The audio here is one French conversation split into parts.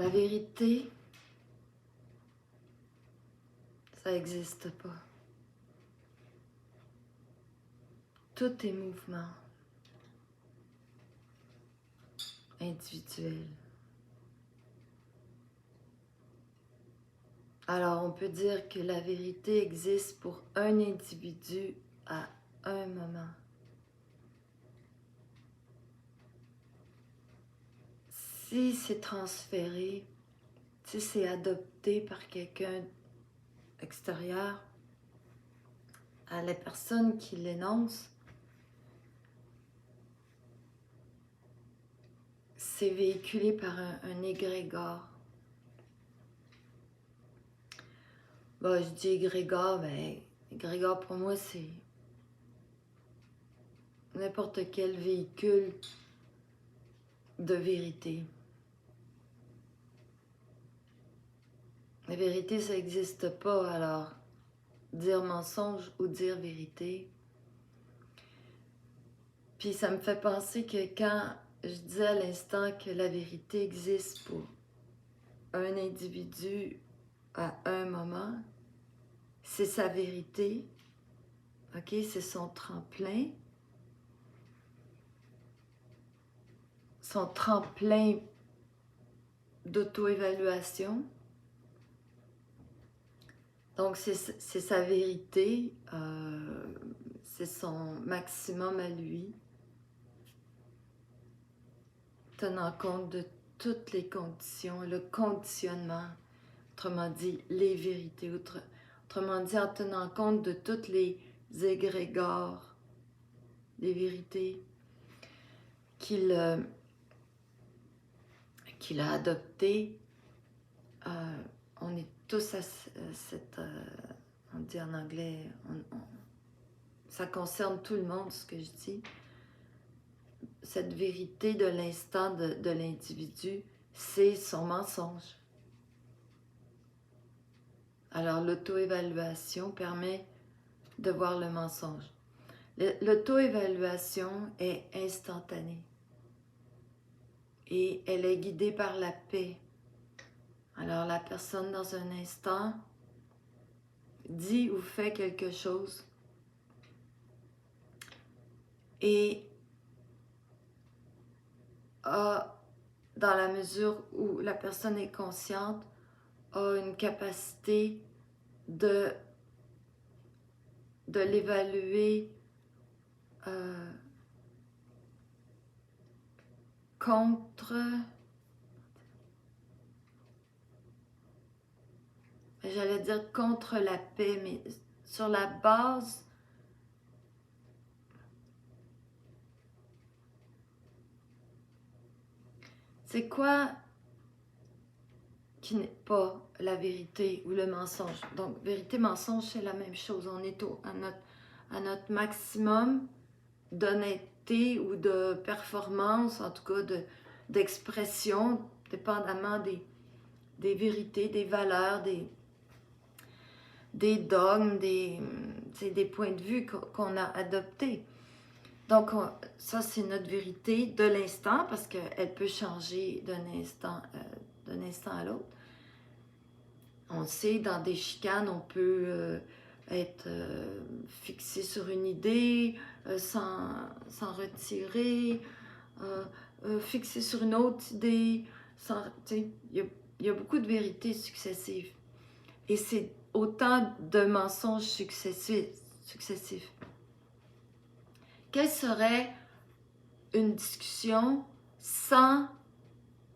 La vérité, ça n'existe pas. Tout est mouvement individuel. Alors, on peut dire que la vérité existe pour un individu à un moment. Si c'est transféré, si c'est adopté par quelqu'un extérieur à la personne qui l'énonce, c'est véhiculé par un égrégore. Bon, je dis égrégore, mais égrégore pour moi c'est n'importe quel véhicule de vérité. La vérité, ça n'existe pas, alors dire mensonge ou dire vérité. Puis ça me fait penser que quand je disais à l'instant que la vérité existe pour un individu à un moment, c'est sa vérité, ok? C'est son tremplin d'auto-évaluation. Donc, c'est sa vérité, c'est son maximum à lui, tenant compte de toutes les conditions, le conditionnement, autrement dit, les vérités, autrement dit, en tenant compte de toutes les égrégores, les vérités qu'il a adoptées. On est tous à cette... on dit en anglais, ça concerne tout le monde, ce que je dis. Cette vérité de l'instant de l'individu, c'est son mensonge. Alors, l'auto-évaluation permet de voir le mensonge. L'auto-évaluation est instantanée et elle est guidée par la paix. Alors, la personne, dans un instant, dit ou fait quelque chose et a, dans la mesure où la personne est consciente, a une capacité de l'évaluer contre, j'allais dire contre la paix, mais sur la base c'est quoi qui n'est pas la vérité ou le mensonge? Donc, vérité-mensonge, c'est la même chose. On est à notre maximum d'honnêteté ou de performance, en tout cas d'expression, dépendamment des vérités, des valeurs, des dogmes, des points de vue qu'on a adoptés. Donc, ça, c'est notre vérité de l'instant, parce qu'elle peut changer d'un instant à l'autre. On sait, dans des chicanes, on peut être fixé sur une idée, s'en retirer, fixé sur une autre idée. Il y a beaucoup de vérités successives. Et c'est autant de mensonges successifs. Quelle serait une discussion sans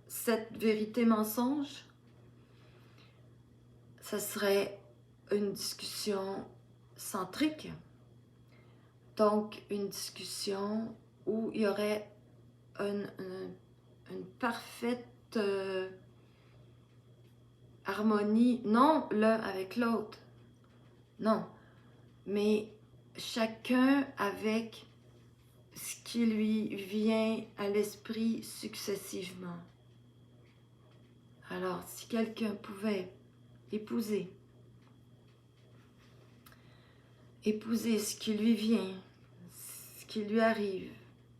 cette vérité-mensonge? Ça serait une discussion centrique. Donc, une discussion où il y aurait une parfaite harmonie, non l'un avec l'autre, non, mais chacun avec ce qui lui vient à l'esprit successivement. Alors, si quelqu'un pouvait épouser ce qui lui vient, ce qui lui arrive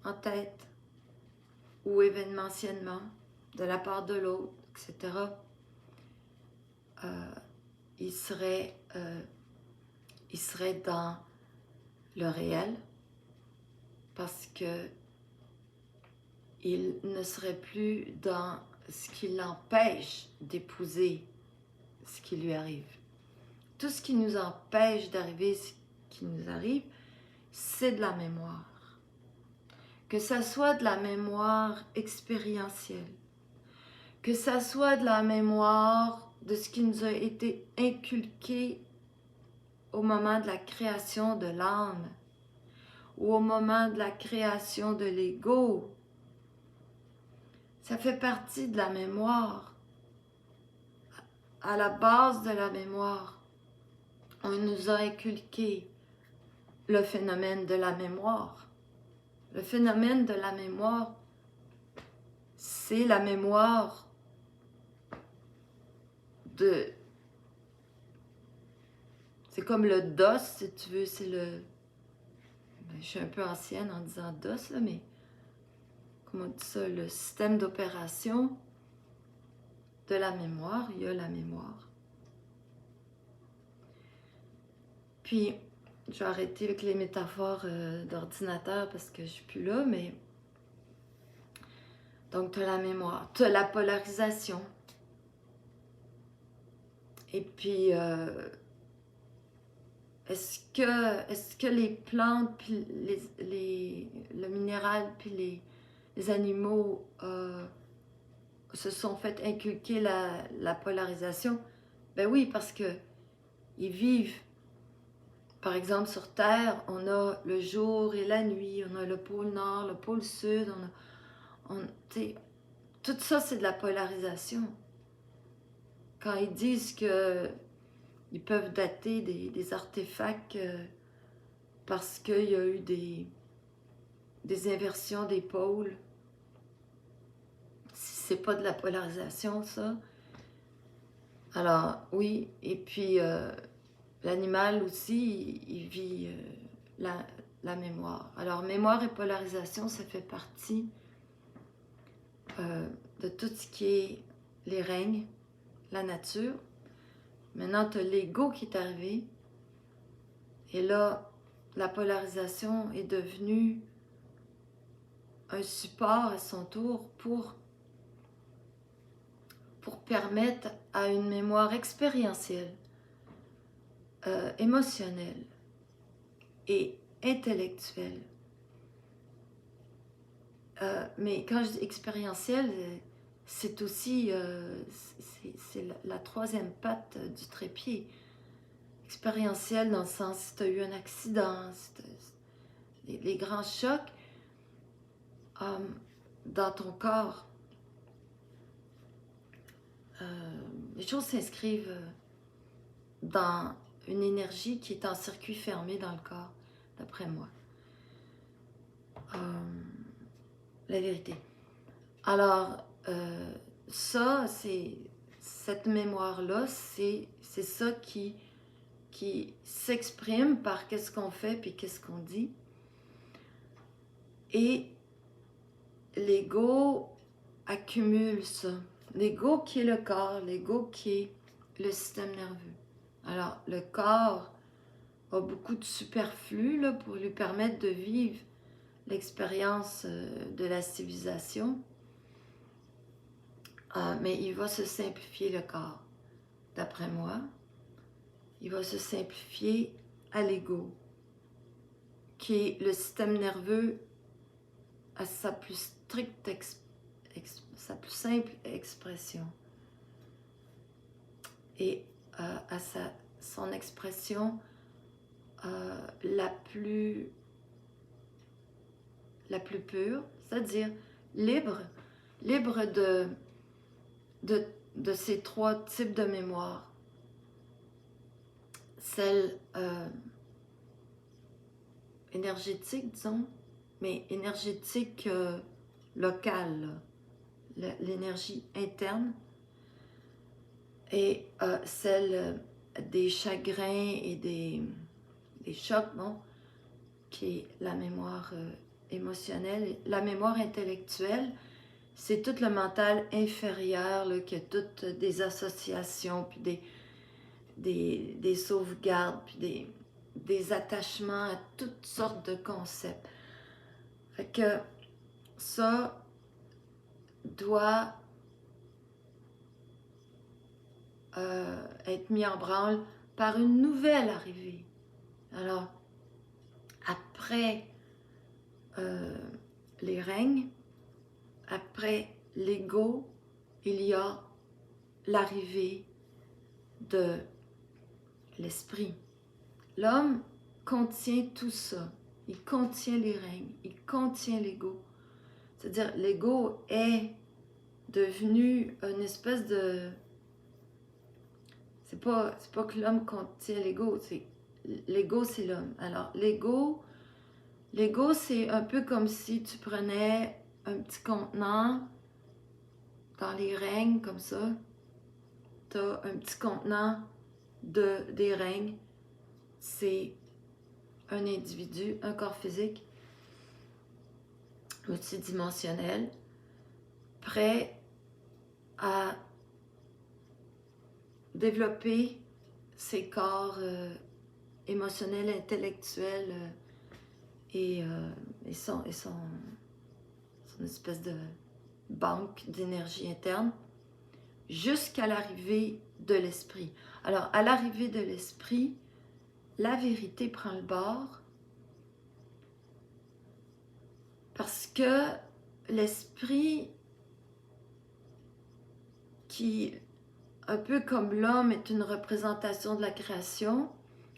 en tête ou événementiellement, de la part de l'autre, etc., il serait dans le réel parce que il ne serait plus dans ce qui l'empêche d'épouser ce qui lui arrive. Tout ce qui nous empêche d'arriver ce qui nous arrive, c'est de la mémoire. Que ça soit de la mémoire expérientielle, que ça soit de la mémoire de ce qui nous a été inculqué au moment de la création de l'âme ou au moment de la création de l'ego. Ça fait partie de la mémoire. À la base de la mémoire, on nous a inculqué le phénomène de la mémoire. Le phénomène de la mémoire, c'est la mémoire de... C'est comme le DOS, si tu veux, c'est le... Je suis un peu ancienne en disant DOS, là, mais... Comment on dit ça? Le système d'opération de la mémoire, il y a la mémoire. Puis, je vais arrêter avec les métaphores d'ordinateur parce que je suis plus là, mais... Donc, tu as la mémoire, tu as la polarisation. Et puis, est-ce que les plantes, puis le minéral, puis les animaux se sont fait inculquer la polarisation? Ben oui, parce que ils vivent. Par exemple, sur Terre, on a le jour et la nuit, on a le pôle Nord, le pôle Sud, tout ça, c'est de la polarisation. Quand ils disent que ils peuvent dater des artefacts parce qu'il y a eu des inversions des pôles, si c'est pas de la polarisation, ça. Alors, oui, et puis l'animal aussi, il vit la mémoire. Alors, mémoire et polarisation, ça fait partie de tout ce qui est les règnes, la nature. Maintenant, tu as l'ego qui est arrivé. Et là, la polarisation est devenue un support à son tour pour permettre à une mémoire expérientielle, émotionnelle et intellectuelle. Mais quand je dis expérientielle, c'est aussi c'est la troisième patte du trépied. Expérientielle dans le sens si tu as eu un accident, si les grands chocs dans ton corps. Les choses s'inscrivent dans une énergie qui est en circuit fermé dans le corps, d'après moi. La vérité. Alors, ça, c'est cette mémoire-là, c'est ça qui s'exprime par qu'est-ce qu'on fait puis qu'est-ce qu'on dit. Et l'ego accumule ça. L'ego qui est le corps, l'ego qui est le système nerveux. Alors, le corps a beaucoup de superflu là, pour lui permettre de vivre l'expérience de la civilisation. Mais il va se simplifier le corps, d'après moi. Il va se simplifier à l'ego, qui est le système nerveux à sa plus stricte sa plus simple expression. Et à son expression la plus pure, c'est-à-dire libre de ces trois types de mémoire. Celle énergétique, disons, mais énergétique locale, l'énergie interne, et celle des chagrins et des chocs, non, qui est la mémoire émotionnelle. La mémoire intellectuelle, c'est tout le mental inférieur là, qui a toutes des associations, puis des sauvegardes, puis des attachements à toutes sortes de concepts. Fait que ça doit être mis en branle par une nouvelle arrivée. Alors, après les règnes, après l'ego, il y a l'arrivée de l'esprit. L'homme contient tout ça. Il contient les règnes, il contient l'ego. C'est-à-dire, l'ego est devenu une espèce de... C'est pas que l'homme contient l'ego, c'est l'ego, c'est l'homme. Alors, l'ego, c'est un peu comme si tu prenais un petit contenant dans les règnes, comme ça. Tu as un petit contenant des règnes. C'est un individu, un corps physique, multidimensionnel, prêt à développer ses corps émotionnels, intellectuels et son espèce de banque d'énergie interne jusqu'à l'arrivée de l'esprit. Alors, à l'arrivée de l'esprit, la vérité prend le bord parce que l'esprit qui, un peu comme l'homme est une représentation de la création,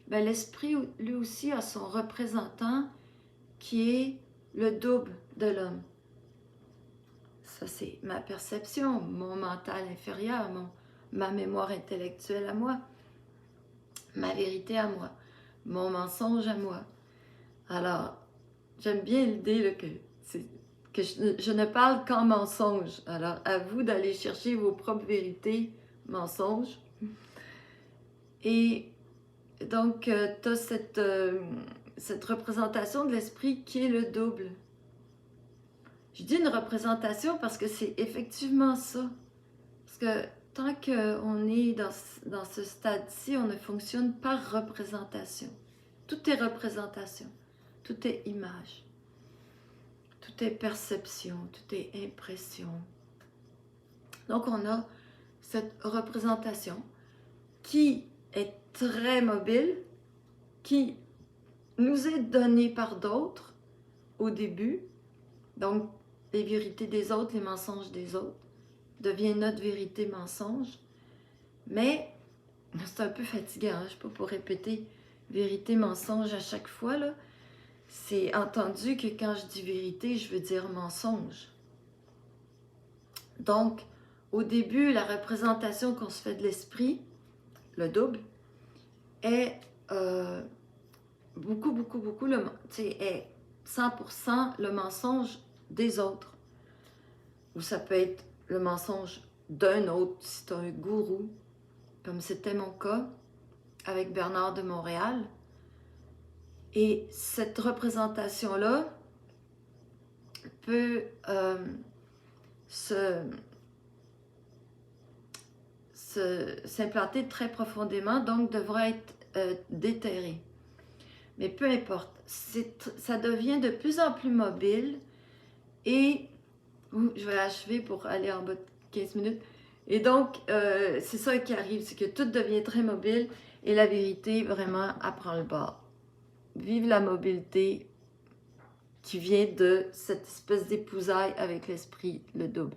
ben l'esprit lui aussi a son représentant qui est le double de l'homme. Ça, c'est ma perception, mon mental inférieur, ma mémoire intellectuelle à moi, ma vérité à moi, mon mensonge à moi. Alors, j'aime bien l'idée que je ne parle qu'en mensonge. Alors, à vous d'aller chercher vos propres vérités, mensonges. Et donc, tu as cette représentation de l'esprit qui est le double. Je dis une représentation parce que c'est effectivement ça. Parce que tant qu'on est dans ce stade-ci, on ne fonctionne par représentation. Tout est représentation, tout est image, tout est perception, tout est impression. Donc on a cette représentation qui est très mobile, qui nous est donnée par d'autres au début. Donc les vérités des autres, les mensonges des autres, devient notre vérité mensonge. Mais c'est un peu fatigant, hein? Je ne sais pas pour répéter vérité mensonge à chaque fois, là. C'est entendu que quand je dis vérité, je veux dire mensonge. Donc, au début, la représentation qu'on se fait de l'esprit, le double, est beaucoup, est 100% le mensonge des autres. Ou ça peut être le mensonge d'un autre, si tu as un gourou, comme c'était mon cas avec Bernard de Montréal. Et cette représentation-là peut s'implanter très profondément, donc devra être déterrée. Mais peu importe, ça devient de plus en plus mobile et je vais achever pour aller en bas de 15 minutes. Et donc, c'est ça qui arrive, c'est que tout devient très mobile et la vérité, vraiment, apprend le bord. Vive la mobilité qui vient de cette espèce d'épousaille avec l'esprit, le double.